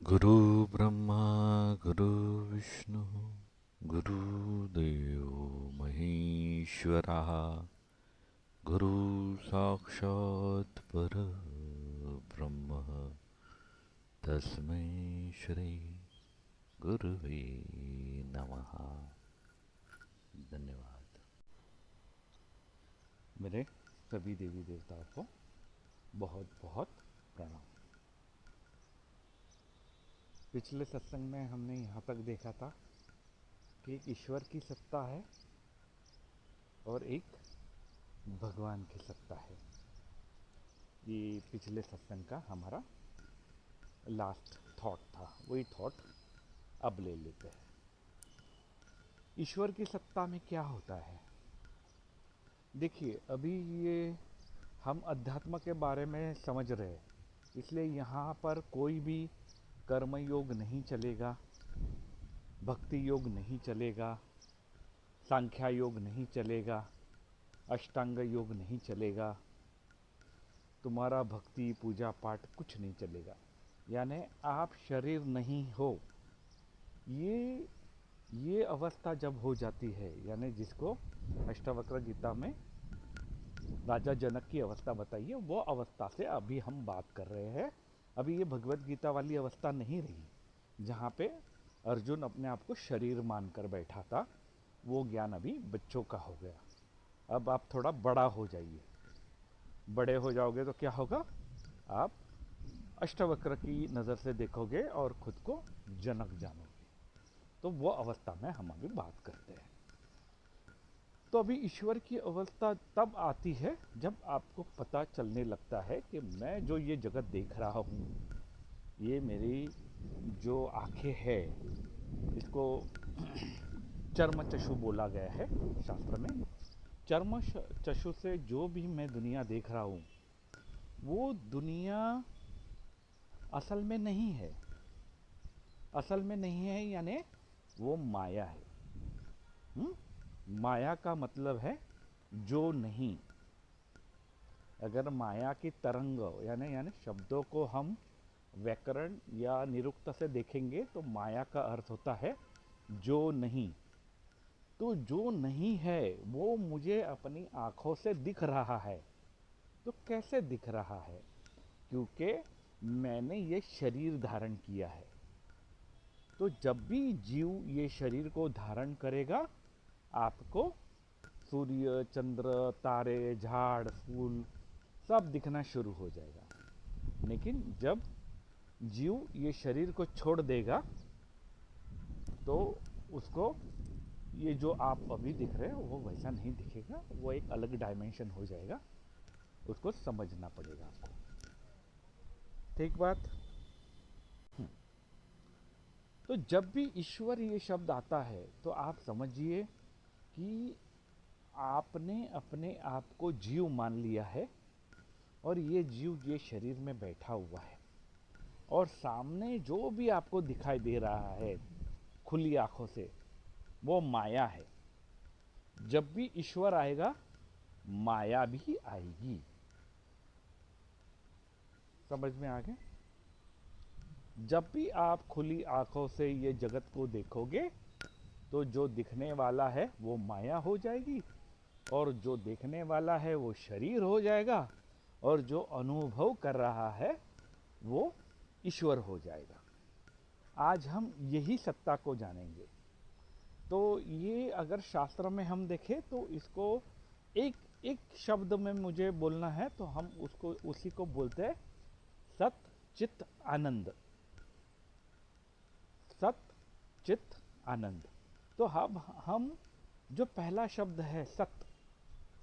गुरु ब्रह्मा गुरु विष्णु गुरुदेव महेश्वरः गुरु साक्षात् परब्रह्म तस्मै श्री गुरुवे नमः। धन्यवाद। मेरे सभी देवी देवताओं को बहुत बहुत प्रणाम। पिछले सत्संग में हमने यहाँ तक देखा था कि एक ईश्वर की सत्ता है और एक भगवान की सत्ता है। ये पिछले सत्संग का हमारा लास्ट थॉट था। वही थॉट अब ले लेते हैं। ईश्वर की सत्ता में क्या होता है? देखिए, अभी ये हम अध्यात्म के बारे में समझ रहे हैं, इसलिए यहाँ पर कोई भी कर्म योग नहीं चलेगा, भक्ति योग नहीं चलेगा, सांख्या योग नहीं चलेगा, अष्टांग योग नहीं चलेगा, तुम्हारा भक्ति पूजा पाठ कुछ नहीं चलेगा। यानी आप शरीर नहीं हो। ये अवस्था जब हो जाती है, यानी जिसको अष्टावक्र गीता में राजा जनक की अवस्था बताई है, वो अवस्था से अभी हम बात कर रहे हैं। अभी ये भगवत गीता वाली अवस्था नहीं रही जहाँ पे अर्जुन अपने आप को शरीर मानकर बैठा था। वो ज्ञान अभी बच्चों का हो गया। अब आप थोड़ा बड़ा हो जाइए। बड़े हो जाओगे तो क्या होगा? आप अष्टावक्र की नज़र से देखोगे और खुद को जनक जानोगे। तो वो अवस्था में हम अभी बात करते हैं। तो अभी ईश्वर की अवस्था तब आती है जब आपको पता चलने लगता है कि मैं जो ये जगत देख रहा हूँ, ये मेरी जो आंखें हैं, इसको चर्म चक्षु बोला गया है शास्त्र में। चर्म चक्षु से जो भी मैं दुनिया देख रहा हूँ, वो दुनिया असल में नहीं है। असल में नहीं है यानी वो माया है। माया का मतलब है जो नहीं। अगर माया की तरंग यानी यानी शब्दों को हम व्याकरण या निरुक्त से देखेंगे तो माया का अर्थ होता है जो नहीं। तो जो नहीं है वो मुझे अपनी आंखों से दिख रहा है। तो कैसे दिख रहा है? क्योंकि मैंने ये शरीर धारण किया है। तो जब भी जीव ये शरीर को धारण करेगा, आपको सूर्य, चंद्र, तारे, झाड़, फूल सब दिखना शुरू हो जाएगा। लेकिन जब जीव ये शरीर को छोड़ देगा तो उसको ये जो आप अभी दिख रहे हो वो वैसा नहीं दिखेगा। वो एक अलग डायमेंशन हो जाएगा। उसको समझना पड़ेगा आपको। ठीक बात। तो जब भी ईश्वर ये शब्द आता है तो आप समझिए कि आपने अपने आप को जीव मान लिया है और ये जीव ये शरीर में बैठा हुआ है और सामने जो भी आपको दिखाई दे रहा है खुली आंखों से, वो माया है। जब भी ईश्वर आएगा, माया भी आएगी। समझ में आ गया? जब भी आप खुली आंखों से ये जगत को देखोगे तो जो दिखने वाला है वो माया हो जाएगी और जो देखने वाला है वो शरीर हो जाएगा और जो अनुभव कर रहा है वो ईश्वर हो जाएगा। आज हम यही सत्ता को जानेंगे। तो ये अगर शास्त्र में हम देखें तो इसको एक एक शब्द में मुझे बोलना है तो हम उसको उसी को बोलते हैं सत चित आनंद। सत चित आनंद। तो अब हम जो पहला शब्द है सत,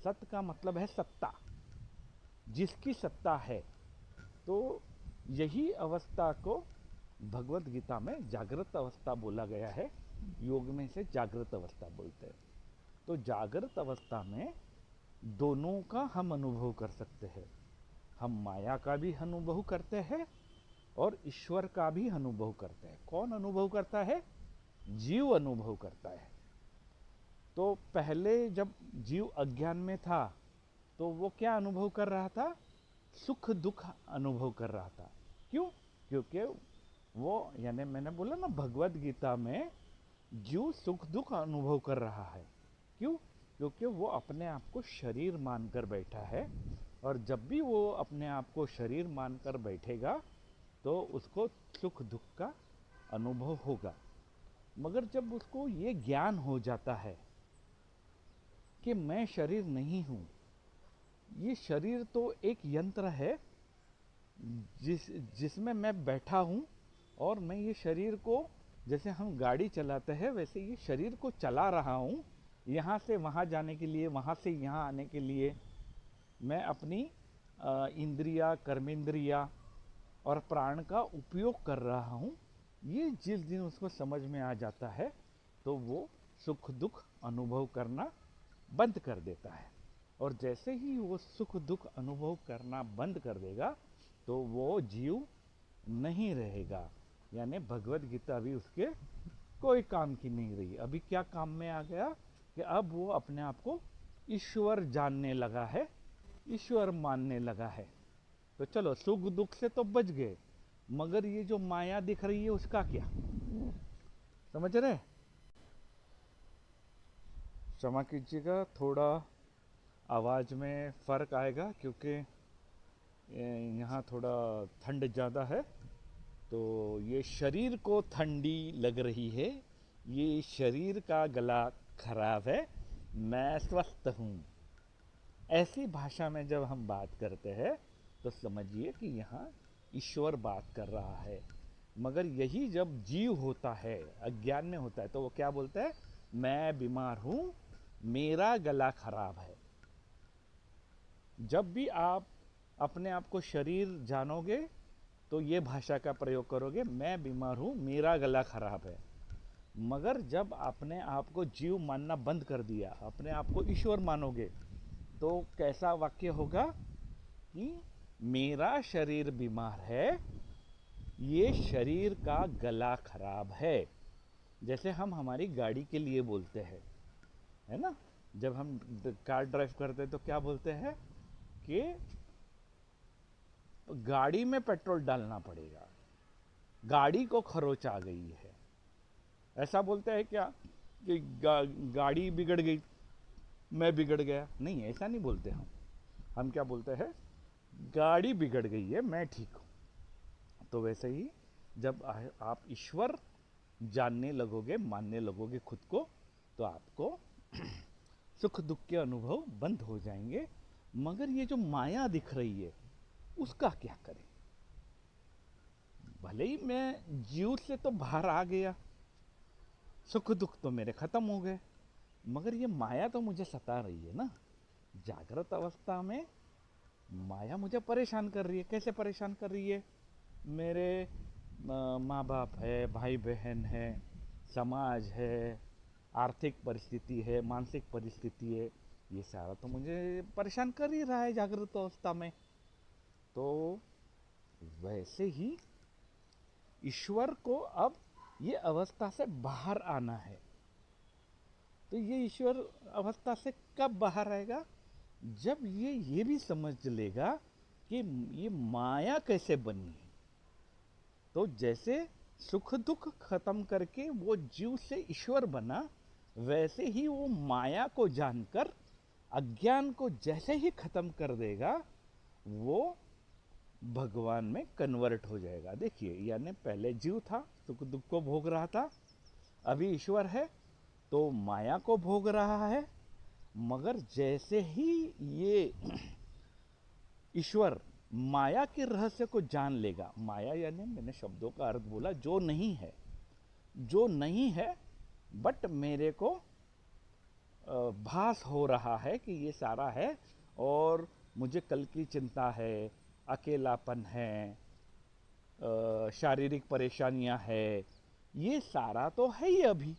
सत का मतलब है सत्ता, जिसकी सत्ता है। तो यही अवस्था को भगवत गीता में जागृत अवस्था बोला गया है। योग में से जागृत अवस्था बोलते हैं। तो जागृत अवस्था में दोनों का हम अनुभव कर सकते हैं। हम माया का भी अनुभव करते हैं और ईश्वर का भी अनुभव करते हैं। कौन अनुभव करता है? जीव अनुभव करता है। तो पहले जब जीव अज्ञान में था तो वो क्या अनुभव कर रहा था? सुख दुख अनुभव कर रहा था। क्यों? क्योंकि वो यानी मैंने बोला ना भगवत गीता में जीव सुख दुख अनुभव कर रहा है। क्यों? क्योंकि वो अपने आप को शरीर मानकर बैठा है, और जब भी वो अपने आप को शरीर मानकर बैठेगा तो उसको सुख दुख का अनुभव होगा। मगर जब उसको ये ज्ञान हो जाता है कि मैं शरीर नहीं हूँ, ये शरीर तो एक यंत्र है जिसमें मैं बैठा हूँ, और मैं ये शरीर को, जैसे हम गाड़ी चलाते हैं वैसे ये शरीर को चला रहा हूँ, यहाँ से वहाँ जाने के लिए, वहाँ से यहाँ आने के लिए मैं अपनी इंद्रिया, कर्मेंद्रिया और प्राण का उपयोग कर रहा हूँ। ये जिस दिन उसको समझ में आ जाता है तो वो सुख दुख अनुभव करना बंद कर देता है। और जैसे ही वो सुख दुख अनुभव करना बंद कर देगा तो वो जीव नहीं रहेगा, यानी भगवत गीता अभी उसके कोई काम की नहीं रही। अभी क्या काम में आ गया कि अब वो अपने आप को ईश्वर जानने लगा है, ईश्वर मानने लगा है। तो चलो सुख दुख से तो बच गए, मगर ये जो माया दिख रही है उसका क्या? समझ रहे? क्षमा कीजिएगा, थोड़ा आवाज़ में फ़र्क आएगा क्योंकि यहाँ थोड़ा ठंड ज़्यादा है, तो ये शरीर को ठंडी लग रही है, ये शरीर का गला खराब है, मैं स्वस्थ हूँ। ऐसी भाषा में जब हम बात करते हैं तो समझिए कि यहाँ ईश्वर बात कर रहा है। मगर यही जब जीव होता है, अज्ञान में होता है, तो वो क्या बोलता है? मैं बीमार हूँ, मेरा गला खराब है। जब भी आप अपने आप को शरीर जानोगे तो ये भाषा का प्रयोग करोगे, मैं बीमार हूँ, मेरा गला खराब है। मगर जब अपने आप को जीव मानना बंद कर दिया, अपने आप को ईश्वर मानोगे, तो कैसा वाक्य होगा कि मेरा शरीर बीमार है, ये शरीर का गला खराब है। जैसे हम हमारी गाड़ी के लिए बोलते हैं, है ना? जब हम कार ड्राइव करते हैं तो क्या बोलते हैं कि गाड़ी में पेट्रोल डालना पड़ेगा, गाड़ी को खरोच आ गई है। ऐसा बोलते हैं क्या कि गाड़ी बिगड़ गई, मैं बिगड़ गया? नहीं, ऐसा नहीं बोलते हम क्या बोलते हैं? गाड़ी बिगड़ गई है, मैं ठीक हूँ। तो वैसे ही जब आप ईश्वर जानने लगोगे, मानने लगोगे खुद को, तो आपको सुख दुख के अनुभव बंद हो जाएंगे। मगर ये जो माया दिख रही है उसका क्या करें? भले ही मैं जीव से तो बाहर आ गया, सुख दुख तो मेरे खत्म हो गए, मगर ये माया तो मुझे सता रही है ना। जागृत अवस्था में माया मुझे परेशान कर रही है। कैसे परेशान कर रही है? मेरे माँ बाप है, भाई बहन है, समाज है, आर्थिक परिस्थिति है, मानसिक परिस्थिति है, ये सारा तो मुझे परेशान कर ही रहा है जागृत अवस्था में। तो वैसे ही ईश्वर को अब ये अवस्था से बाहर आना है। तो ये ईश्वर अवस्था से कब बाहर आएगा? जब ये भी समझ लेगा कि ये माया कैसे बनी है। तो जैसे सुख दुख खत्म करके वो जीव से ईश्वर बना, वैसे ही वो माया को जानकर अज्ञान को जैसे ही खत्म कर देगा, वो भगवान में कन्वर्ट हो जाएगा। देखिए, यानी पहले जीव था, सुख दुख को भोग रहा था, अभी ईश्वर है तो माया को भोग रहा है। मगर जैसे ही ये ईश्वर माया के रहस्य को जान लेगा, माया यानी मैंने शब्दों का अर्थ बोला जो नहीं है, जो नहीं है बट मेरे को भास हो रहा है कि ये सारा है, और मुझे कल की चिंता है, अकेलापन है, शारीरिक परेशानियां है, ये सारा तो है ही अभी।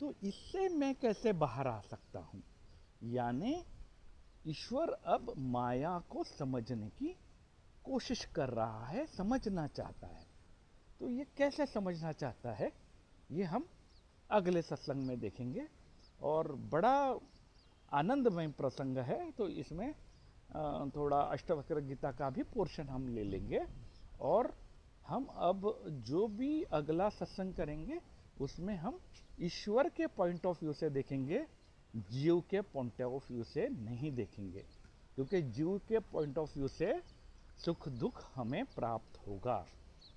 तो इससे मैं कैसे बाहर आ सकता हूँ? यानी ईश्वर अब माया को समझने की कोशिश कर रहा है, समझना चाहता है। तो ये कैसे समझना चाहता है, ये हम अगले सत्संग में देखेंगे। और बड़ा आनंदमय प्रसंग है, तो इसमें थोड़ा अष्टवक्र गीता का भी पोर्शन हम ले लेंगे, और हम अब जो भी अगला सत्संग करेंगे उसमें हम ईश्वर के पॉइंट ऑफ व्यू से देखेंगे, जीव के पॉइंट ऑफ व्यू से नहीं देखेंगे, क्योंकि जीव के पॉइंट ऑफ व्यू से सुख दुख हमें प्राप्त होगा।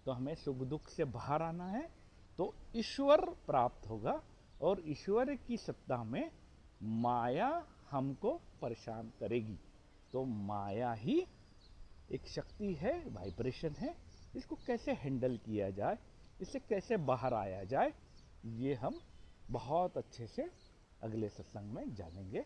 तो हमें सुख दुख से बाहर आना है तो ईश्वर प्राप्त होगा, और ईश्वर की सत्ता में माया हमको परेशान करेगी। तो माया ही एक शक्ति है, वाइब्रेशन है, इसको कैसे हैंडल किया जाए, इससे कैसे बाहर आया जाए, ये हम बहुत अच्छे से अगले सत्संग में जानेंगे।